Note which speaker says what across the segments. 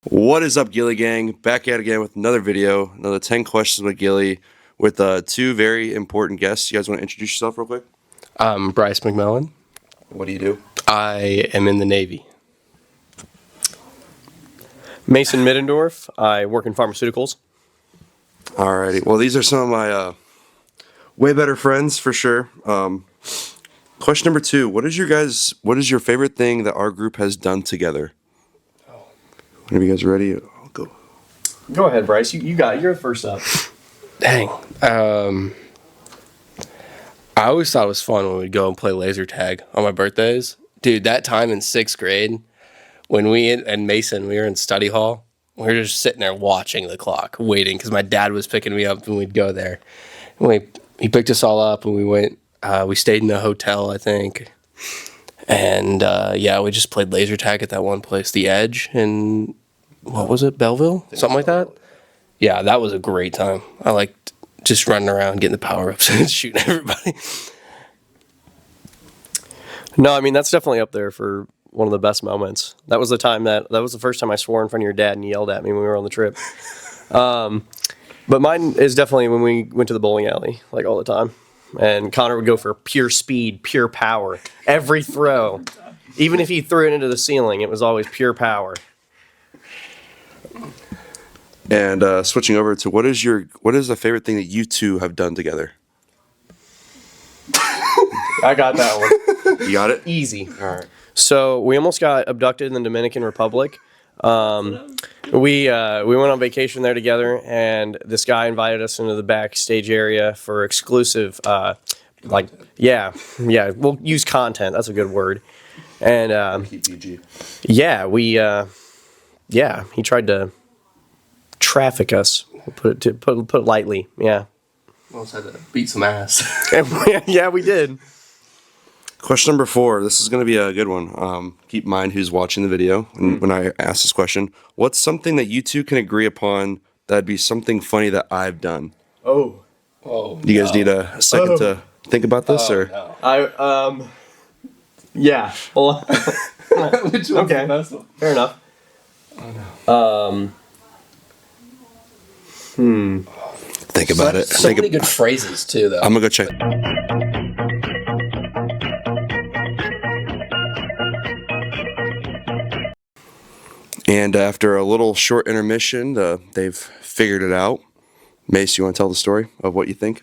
Speaker 1: What is up, Gilly gang? Back at it again with another video, another 10 questions with Gilly, with two very important guests. You guys want to introduce yourself real quick?
Speaker 2: I'm Bryce McMillan.
Speaker 1: What do you do?
Speaker 2: I am in the Navy. Mason Middendorf. I work in pharmaceuticals.
Speaker 1: Alrighty. Well, these are some of my way better friends for sure. Question number 2: What is your favorite thing that our group has done together? Whenever you guys are ready, I'll go.
Speaker 2: Go ahead, Bryce. You're first up. Dang. I always thought it was fun when we'd go and play laser tag on my birthdays. Dude, that time in 6th grade, when and Mason, we were in study hall, we were just sitting there watching the clock, waiting, because my dad was picking me up and we'd go there. And he picked us all up and we went, we stayed in a hotel, I think. And we just played laser tag at that one place, The Edge, in, what was it, Belleville? Something like that? Yeah, that was a great time. I liked just running around, getting the power-ups and shooting everybody. No, I mean, that's definitely up there for one of the best moments. That was the first time I swore in front of your dad and he yelled at me when we were on the trip. But mine is definitely when we went to the bowling alley, like all the time. And Connor would go for pure speed, pure power. Every throw. Even if he threw it into the ceiling, it was always pure power.
Speaker 1: And switching over to what is the favorite thing that you two have done together?
Speaker 2: I got that one.
Speaker 1: You got it?
Speaker 2: Easy.
Speaker 1: All right.
Speaker 2: So we almost got abducted in the Dominican Republic. We went on vacation there together, and this guy invited us into the backstage area for exclusive, we'll use content. That's a good word. And
Speaker 1: Keep PG.
Speaker 2: he tried to traffic us. Put it lightly. Yeah.
Speaker 3: Almost had to beat some ass.
Speaker 2: Yeah, we did.
Speaker 1: Question number 4. This is going to be a good one. Keep in mind who's watching the video when I ask this question. What's something that you two can agree upon that'd be something funny that I've done?
Speaker 2: Oh.
Speaker 1: Do you guys need a second to think about this, or?
Speaker 3: No.
Speaker 2: Yeah. Well,
Speaker 3: Which one's
Speaker 2: okay.
Speaker 3: the best one?
Speaker 2: Fair enough.
Speaker 3: Oh, no.
Speaker 1: Think about it.
Speaker 3: So many good phrases, too, though.
Speaker 1: I'm gonna go check. And after a little short intermission, they've figured it out. Mace, you want to tell the story of what you think?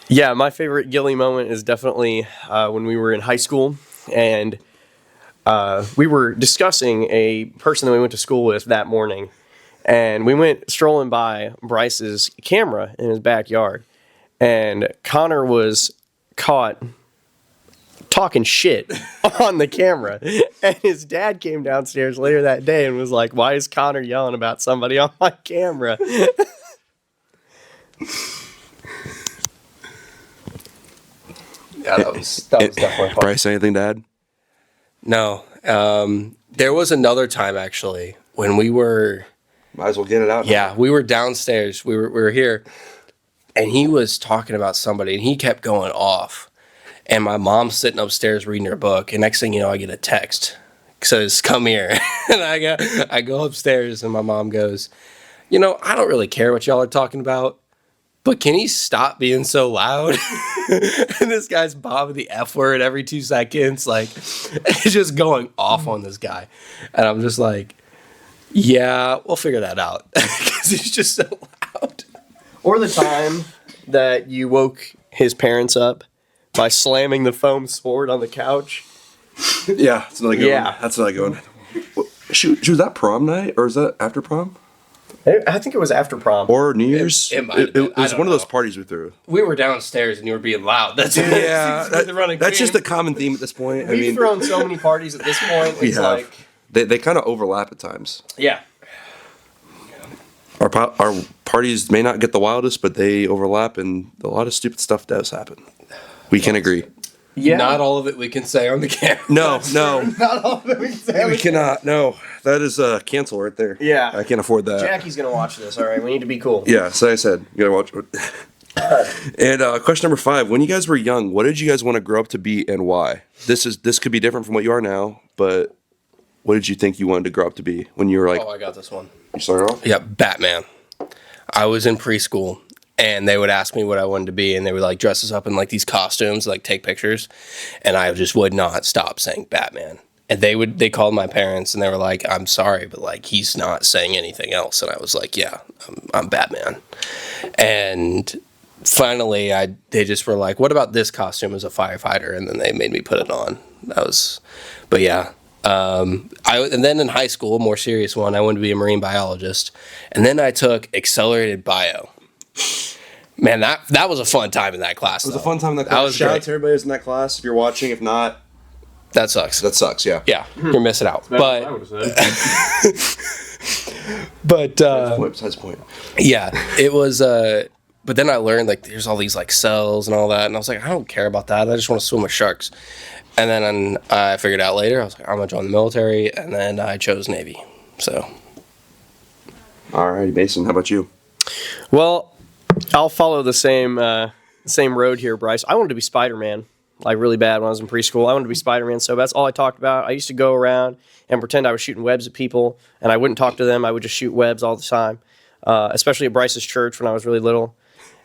Speaker 2: Yeah, my favorite Gilly moment is definitely when we were in high school, and we were discussing a person that we went to school with that morning, and we went strolling by Bryce's camera in his backyard, and Connor was caught talking shit on the camera, and his dad came downstairs later that day and was like, "Why is Connor yelling about somebody on my camera?"
Speaker 3: Yeah, that was definitely fun.
Speaker 1: Bryce, anything to add?
Speaker 2: No. There was another time, actually, when we were...
Speaker 1: Might as well get it out.
Speaker 2: Yeah, we were downstairs. We were here, and he was talking about somebody, and he kept going off. And my mom's sitting upstairs reading her book, and next thing you know, I get a text. It says, "Come here." And I go upstairs, and my mom goes, "I don't really care what y'all are talking about, but can he stop being so loud?" And this guy's bobbing the F word every 2 seconds. Like, it's just going off on this guy. And I'm just like, yeah, we'll figure that out. Because he's just so loud. Or the time that you woke his parents up by slamming the foam sword on the couch.
Speaker 1: Yeah, that's another good
Speaker 2: Yeah.
Speaker 1: one. That's another good one. Shoot, was that prom night, or is that after prom?
Speaker 2: I think it was after prom.
Speaker 1: Or New Year's?
Speaker 3: it might have been.
Speaker 1: It was
Speaker 3: I
Speaker 1: one
Speaker 3: don't
Speaker 1: of those
Speaker 3: know.
Speaker 1: parties we threw.
Speaker 3: We were downstairs and you were being loud. That's
Speaker 1: Yeah,
Speaker 3: the running
Speaker 1: that's just
Speaker 3: theme.
Speaker 1: a common theme at this point.
Speaker 2: We've thrown so many parties at this point.
Speaker 1: we
Speaker 2: It's
Speaker 1: have.
Speaker 2: like,
Speaker 1: They kind of overlap at times.
Speaker 2: yeah.
Speaker 1: Our parties may not get the wildest, but they overlap, and a lot of stupid stuff does happen. We can agree.
Speaker 2: Yeah.
Speaker 3: Not all of it we can say on the camera.
Speaker 1: No,
Speaker 2: Not all that we say.
Speaker 1: we cannot. No, that is cancel right there.
Speaker 2: Yeah.
Speaker 1: I can't afford that.
Speaker 2: Jackie's going to watch this, all right? We need to be cool.
Speaker 1: Yeah, so I said, you gotta watch. And question number 5: When you guys were young, what did you guys want to grow up to be, and why? This could be different from what you are now, but what did you think you wanted to grow up to be when you were like,
Speaker 2: Oh, I got this one.
Speaker 1: you started off?
Speaker 2: Yeah, Batman. I was in preschool, and they would ask me what I wanted to be, and they would like dress us up in like these costumes, like take pictures, and I just would not stop saying Batman. And they called my parents, and they were like, "I'm sorry, but like he's not saying anything else." And I was like, "Yeah, I'm Batman." And finally, they just were like, "What about this costume as a firefighter?" And then they made me put it on. But yeah. And then in high school, more serious one, I wanted to be a marine biologist, and then I took accelerated bio. Man, that was a fun time in that class.
Speaker 1: It was a fun time in that class.
Speaker 2: That was
Speaker 1: Shout out
Speaker 2: great.
Speaker 1: to everybody who's in that class. If you're watching, if not,
Speaker 2: That sucks.
Speaker 1: that sucks. Yeah.
Speaker 2: Yeah, you're missing out.
Speaker 4: I
Speaker 2: But
Speaker 4: would have said.
Speaker 1: Besides the point.
Speaker 2: yeah, it was. But then I learned like there's all these like cells and all that, and I was like, I don't care about that. I just want to swim with sharks. And then I figured out later, I was like, I'm gonna join the military, and then I chose Navy. So
Speaker 1: All righty, Mason. How about you?
Speaker 3: Well, I'll follow the same road here, Bryce. I wanted to be Spider-Man, like really bad when I was in preschool. I wanted to be Spider-Man, so that's all I talked about. I used to go around and pretend I was shooting webs at people, and I wouldn't talk to them. I would just shoot webs all the time, especially at Bryce's church when I was really little.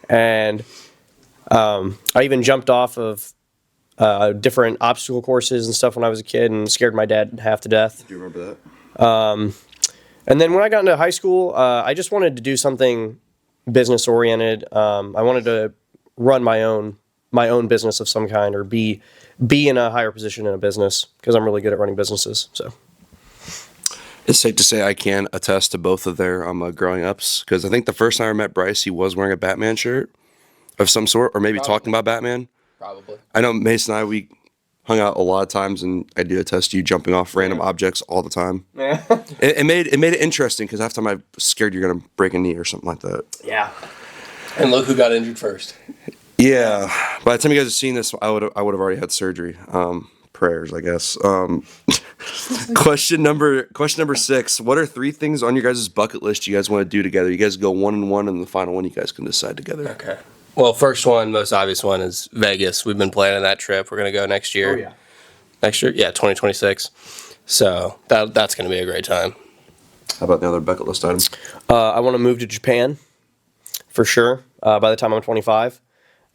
Speaker 3: And I even jumped off of different obstacle courses and stuff when I was a kid and scared my dad half to death.
Speaker 1: Do you remember that?
Speaker 3: And then when I got into high school, I just wanted to do something business oriented. I wanted to run my own business of some kind, or be in a higher position in a business, because I'm really good at running businesses. So
Speaker 1: It's safe to say I can attest to both of their growing ups, because I think the first time I met Bryce, he was wearing a Batman shirt of some sort, or maybe
Speaker 2: Probably.
Speaker 1: talking about Batman.
Speaker 2: probably.
Speaker 1: I know Mason and I, we hung out a lot of times, and I do attest to you jumping off random objects all the time.
Speaker 3: yeah,
Speaker 1: It made it interesting, because half the time I'm scared you're gonna break a knee or something like that.
Speaker 3: yeah.
Speaker 2: And look who got injured first.
Speaker 1: Yeah, by the time you guys have seen this, I would have already had surgery. Prayers, I guess. Question number 6. What are 3 things on your guys' bucket list you guys want to do together? You guys go 1 and 1, and the final one you guys can decide together.
Speaker 2: Okay. Well, first one, most obvious one is Vegas. We've been planning that trip. We're gonna go next year.
Speaker 3: Oh yeah.
Speaker 2: Next year, yeah, 2026. So that's gonna be a great time.
Speaker 1: How about the other bucket list items?
Speaker 3: I want to move to Japan, for sure. By the time I'm 25.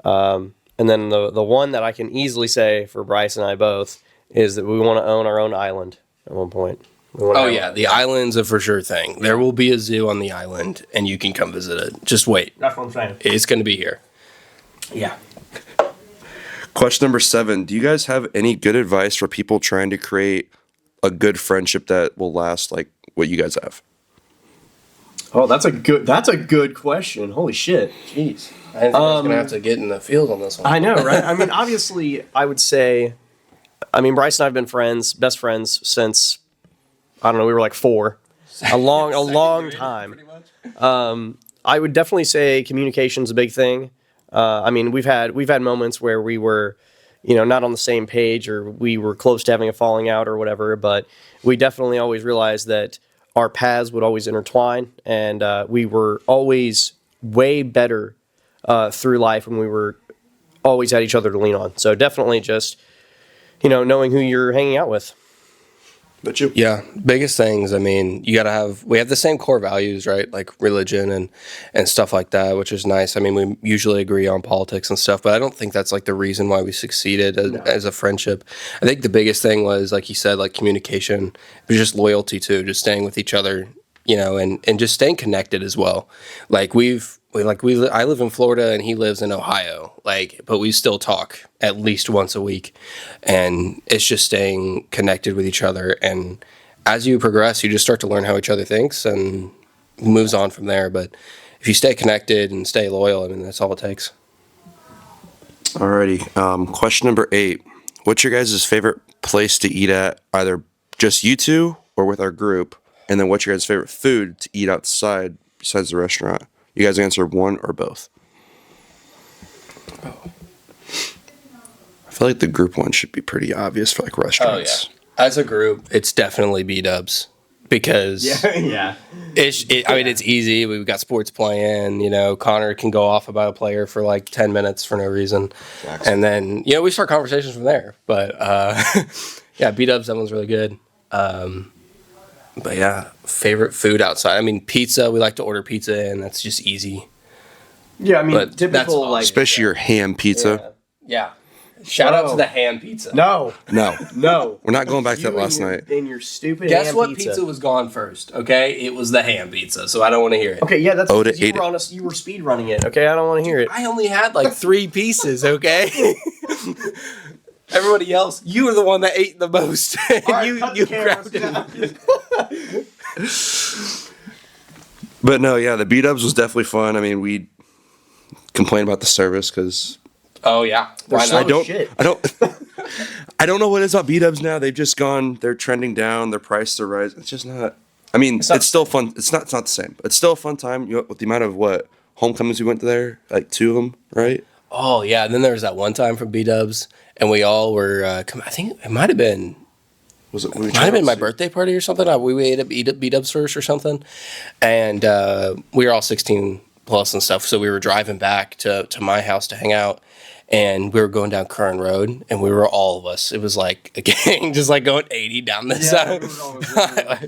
Speaker 3: And then the one that I can easily say for Bryce and I both is that we want to own our own island at one point.
Speaker 2: Oh yeah, the island's a for sure thing. There will be a zoo on the island, and you can come visit it. Just wait.
Speaker 3: That's what I'm saying.
Speaker 2: It's gonna be here.
Speaker 3: Yeah.
Speaker 1: Question number 7. Do you guys have any good advice for people trying to create a good friendship that will last like what you guys have?
Speaker 3: Oh, that's a good question. Holy shit. Jeez.
Speaker 2: I think I was gonna have to get in the field on this one.
Speaker 3: I know, right? I mean, obviously, I would say, Bryce and I have been best friends since, I don't know, we were like 4. A long time.
Speaker 2: Pretty much.
Speaker 3: I would definitely say communication's a big thing. We've had moments where we were, not on the same page, or we were close to having a falling out or whatever, but we definitely always realized that our paths would always intertwine, and we were always way better through life when we were always had each other to lean on. So definitely just, knowing who you're hanging out with.
Speaker 1: But you?
Speaker 2: Yeah, biggest things. We have the same core values, right? Like religion and stuff like that, which is nice. We usually agree on politics and stuff, but I don't think that's like the reason why we succeeded as a friendship. I think the biggest thing was, like you said, like communication, but just loyalty too, just staying with each other, and just staying connected as well. Like I live in Florida and he lives in Ohio, but we still talk at least once a week, and it's just staying connected with each other. And as you progress, you just start to learn how each other thinks and moves on from there. But if you stay connected and stay loyal, that's all it takes.
Speaker 1: Alrighty. Question number 8. What's your guys' favorite place to eat at, either just you two or with our group? And then what's your guys' favorite food to eat outside besides the restaurant? You guys answer one or both.
Speaker 2: Oh.
Speaker 1: I feel like the group one should be pretty obvious for like restaurants.
Speaker 2: Oh, yeah. As a group, it's definitely B-dubs, because
Speaker 3: Yeah.
Speaker 2: it's easy. We've got sports playing. Connor can go off about a player for like 10 minutes for no reason.
Speaker 1: Exactly.
Speaker 2: And then, we start conversations from there. But, yeah, B-dubs, that one's really good. But yeah, favorite food outside. I mean, pizza. We like to order pizza, and that's just easy.
Speaker 3: Yeah, I mean,
Speaker 2: But that's
Speaker 3: typical
Speaker 2: all.
Speaker 3: like
Speaker 1: Especially your ham pizza.
Speaker 2: Yeah. Shout out
Speaker 3: Whoa.
Speaker 2: to the ham pizza.
Speaker 3: No,
Speaker 1: No,
Speaker 3: no.
Speaker 1: we're not going back to
Speaker 3: You
Speaker 1: that last
Speaker 3: and your,
Speaker 1: night.
Speaker 3: And your stupid
Speaker 2: Guess
Speaker 3: ham
Speaker 2: what pizza was gone first? Okay, it was the ham pizza. So I don't want to hear it.
Speaker 3: Okay, yeah, that's
Speaker 1: Oda
Speaker 3: because you
Speaker 1: ate
Speaker 3: were
Speaker 1: it.
Speaker 3: on us. You were speed running it. Okay, I don't want to hear it.
Speaker 2: I only had like 3 pieces. Okay. Everybody else, you were the one that ate the most. you grabbed it.
Speaker 1: But no, yeah, the B-dubs was definitely fun. I mean, we complained about the service because
Speaker 2: Oh yeah. Why
Speaker 3: so-
Speaker 2: not?
Speaker 3: shit.
Speaker 1: I don't know what it is about B-dubs now. They've just gone. They're trending down. Their prices are rising. It's just not. I mean,
Speaker 3: not
Speaker 1: it's still fun. It's not the same. It's still a fun time. You know, with the amount of what homecomings we went to there, like 2 of them, right?
Speaker 2: Oh yeah. And then there was that one time from B Dubs, and we all were. I think it might have been.
Speaker 1: Was it?
Speaker 2: Might have been my birthday party or something. We ate up B Dubs first or something, and we were all 16 plus and stuff. So we were driving back to my house to hang out, and we were going down Curran Road, and we were all of us. It was like a gang, just like going 80 down this side.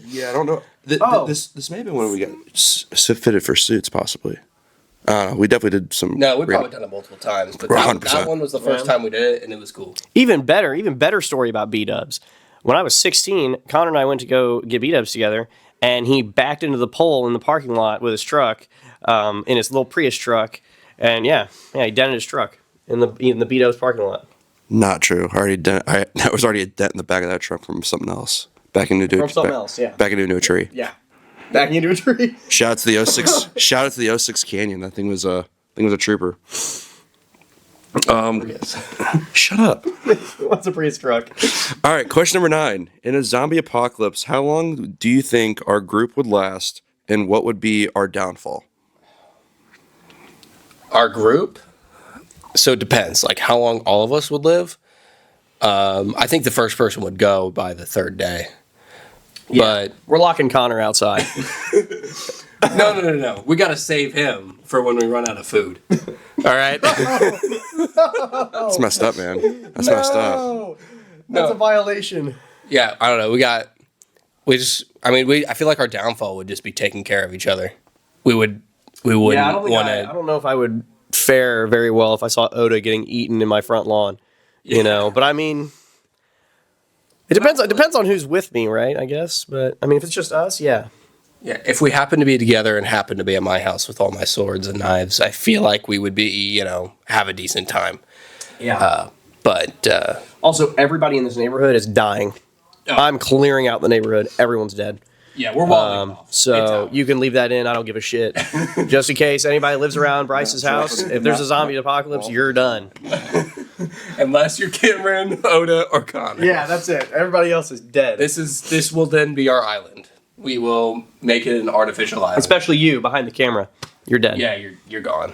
Speaker 1: Yeah, I don't know.
Speaker 3: Oh.
Speaker 1: This may have been when we got fitted for suits, possibly. We definitely did some.
Speaker 2: No, we've probably done it multiple times, but
Speaker 1: We're
Speaker 2: that
Speaker 1: 100%.
Speaker 2: one was the first time we did it, and it was cool.
Speaker 3: Even better story about B-dubs. When I was 16, Connor and I went to go get B-dubs together, and he backed into the pole in the parking lot with his truck, in his little Prius truck, and he dented his truck in the B-dubs parking lot.
Speaker 1: Not true. That was already a dent in the back of that truck from something else. Backing into a tree.
Speaker 3: Yeah. Backing into a tree.
Speaker 1: Shout out to the 06. Shout out to the 06 Canyon. That thing was a trooper. Shut up.
Speaker 3: What's a Prius truck?
Speaker 1: All right, question number 9. In a zombie apocalypse, how long do you think our group would last, and what would be our downfall?
Speaker 2: Our group? So it depends, like how long all of us would live. I think the first person would go by the 3rd day. But
Speaker 3: We're locking Connor outside.
Speaker 2: no. We got to save him for when we run out of food. All right?
Speaker 1: That's messed up, man. That's messed up.
Speaker 3: That's a violation.
Speaker 2: Yeah, I don't know. I feel like our downfall would just be taking care of each other. We wouldn't want
Speaker 3: I
Speaker 2: to.
Speaker 3: don't know if I would fare very well if I saw Oda getting eaten in my front lawn. You know, but I mean, it depends. It depends on who's with me, right? I guess. But I mean, if it's just us, yeah.
Speaker 2: Yeah, if we happen to be together and happen to be at my house with all my swords and knives, I feel like we would be, have a decent time.
Speaker 3: Yeah.
Speaker 2: But
Speaker 3: Also, everybody in this neighborhood is dying.
Speaker 2: Oh.
Speaker 3: I'm clearing out the neighborhood. Everyone's dead.
Speaker 2: yeah, we're walling off.
Speaker 3: So you can leave that in. I don't give a shit. Just in case anybody lives around Bryce's house, if there's a zombie apocalypse, you're done.
Speaker 2: Unless you're Cameron, Oda, or Connor.
Speaker 3: Yeah, that's it. Everybody else is dead.
Speaker 2: This will then be our island. We will make it an artificial island.
Speaker 3: Especially you behind the camera. You're dead.
Speaker 2: Yeah, you're gone.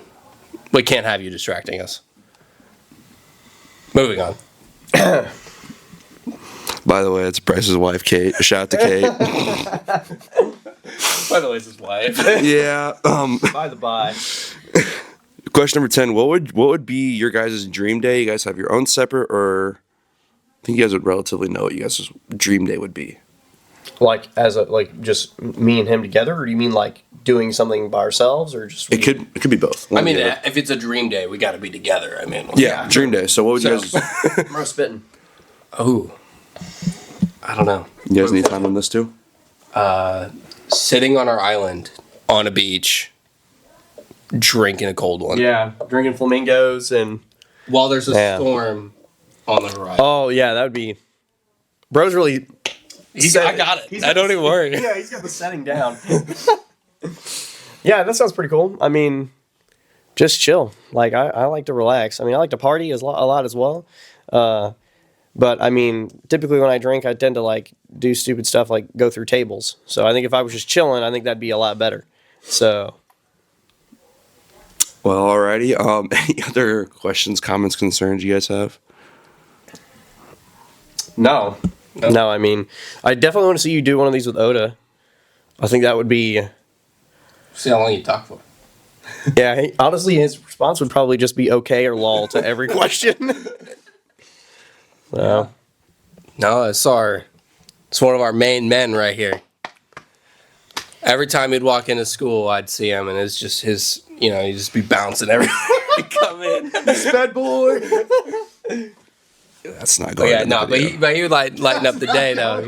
Speaker 2: We can't have you distracting us. Moving on.
Speaker 1: By the way, it's Bryce's wife, Kate. Shout out to Kate.
Speaker 2: By the way, it's his wife.
Speaker 1: Yeah.
Speaker 3: By the by.
Speaker 1: Question number 10. What would be your guys' dream day? You guys have your own separate, or I think you guys would relatively know what you guys' dream day would be.
Speaker 3: Like just me and him together, or do you mean like doing something by ourselves, or just
Speaker 1: It could be both.
Speaker 2: I mean, if it's a dream day, we got to be together. I mean,
Speaker 1: Yeah, dream day. So what would you guys?
Speaker 3: I'm spitting.
Speaker 2: Oh, I don't know.
Speaker 1: You guys need time on this too.
Speaker 2: Sitting on our island on a beach, drinking a cold one.
Speaker 3: Yeah, drinking flamingos and.
Speaker 2: While there's a
Speaker 3: Yeah.
Speaker 2: storm on the horizon.
Speaker 3: Oh yeah, that would be. Bro's really.
Speaker 2: I got it. I don't even worry.
Speaker 3: Yeah, he's got the setting down. Yeah, that sounds pretty cool. I mean, just chill. Like I like to relax. I mean, I like to party a lot as well. But I mean, typically when I drink, I tend to like do stupid stuff like go through tables. So I think if I was just chilling, I think that'd be a lot better. So.
Speaker 1: Well, alrighty. Any other questions, comments, concerns you guys have?
Speaker 3: No, I mean, I definitely want to see you do one of these with Oda. I think that would be.
Speaker 2: See how long you talk for.
Speaker 3: Yeah, honestly, his response would probably just be okay or lol to every question. So.
Speaker 2: No, it's one of our main men right here. Every time he'd walk into school, I'd see him, and it's just his, he'd just be bouncing everywhere he'd come in.
Speaker 1: Sped boy. That's not going.
Speaker 2: Yeah, no, but he would lighten up the day though.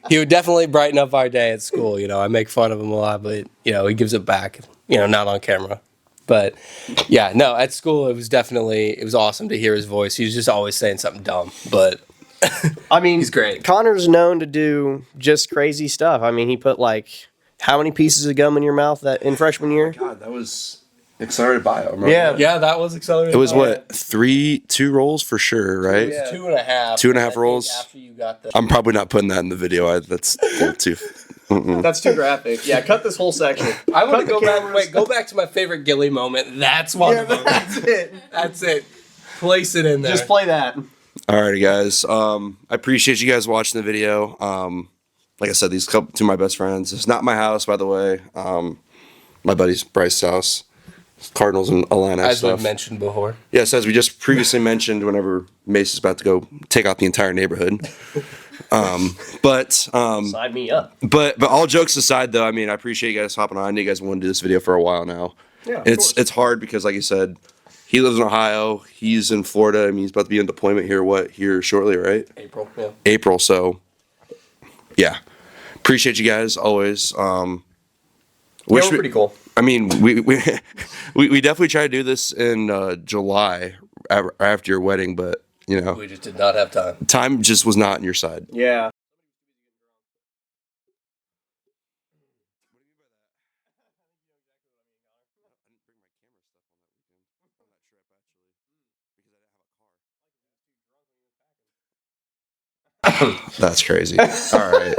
Speaker 2: He would definitely brighten up our day at school. I make fun of him a lot, but he gives it back. Not on camera. But yeah, no, at school it was awesome to hear his voice. He was just always saying something dumb, but
Speaker 3: I mean,
Speaker 2: he's great.
Speaker 3: Connor's known to do just crazy stuff. I mean, he put how many pieces of gum in your mouth in freshman year?
Speaker 1: God, that was accelerated bio. Remember?
Speaker 2: Yeah, that was accelerated.
Speaker 1: It was what, 2 rolls for sure, right?
Speaker 2: Yeah. 2.5.
Speaker 1: 2.5 rolls.
Speaker 2: After you got the.
Speaker 1: I'm probably not putting that in the video. That's a little too.
Speaker 3: That's too graphic. Yeah, cut this whole section.
Speaker 2: I want to go back. Wait, go back to my favorite Gilly moment. That's one of them.
Speaker 3: That's it.
Speaker 2: That's it. Place it in there.
Speaker 3: Just play that.
Speaker 1: Alrighty, guys. I appreciate you guys watching the two like I said, these two of my best friends. It's not my house, by the way. My buddy's Bryce's house. Cardinals and Atlanta
Speaker 2: As
Speaker 1: stuff.
Speaker 2: we've mentioned before.
Speaker 1: Yes, as we just previously mentioned, whenever Mace is about to go take out the entire neighborhood.
Speaker 3: Sign me up.
Speaker 1: But all jokes aside, though, I mean, I appreciate you guys hopping on. I know you guys want to do this video for a while now.
Speaker 3: Yeah,
Speaker 1: And it's hard because, like you said, he lives in Ohio. He's in Florida. I mean, he's about to be in deployment here shortly, right?
Speaker 2: April. Yeah.
Speaker 1: April. So, yeah, appreciate you guys always.
Speaker 3: We're pretty cool.
Speaker 1: I mean, we definitely tried to do this in July after your wedding, but
Speaker 2: We just did not have time.
Speaker 1: time just was not on your side.
Speaker 3: Yeah.
Speaker 1: That's crazy. All right.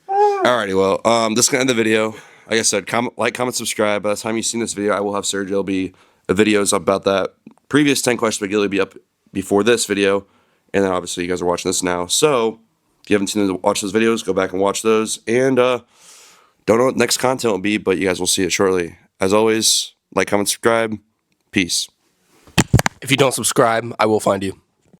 Speaker 1: Alrighty, well, this is gonna end the video. Like I said, comment, subscribe. By the time you've seen this video, I will have Sergio. There'll be videos about that. Previous 10 questions by Gilly will be up before this video, and then obviously you guys are watching this now. So if you haven't seen watch those videos, go back and watch those. And don't know what next content will be, but you guys will see it shortly. As always, comment, subscribe. Peace.
Speaker 2: If you don't subscribe, I will find you.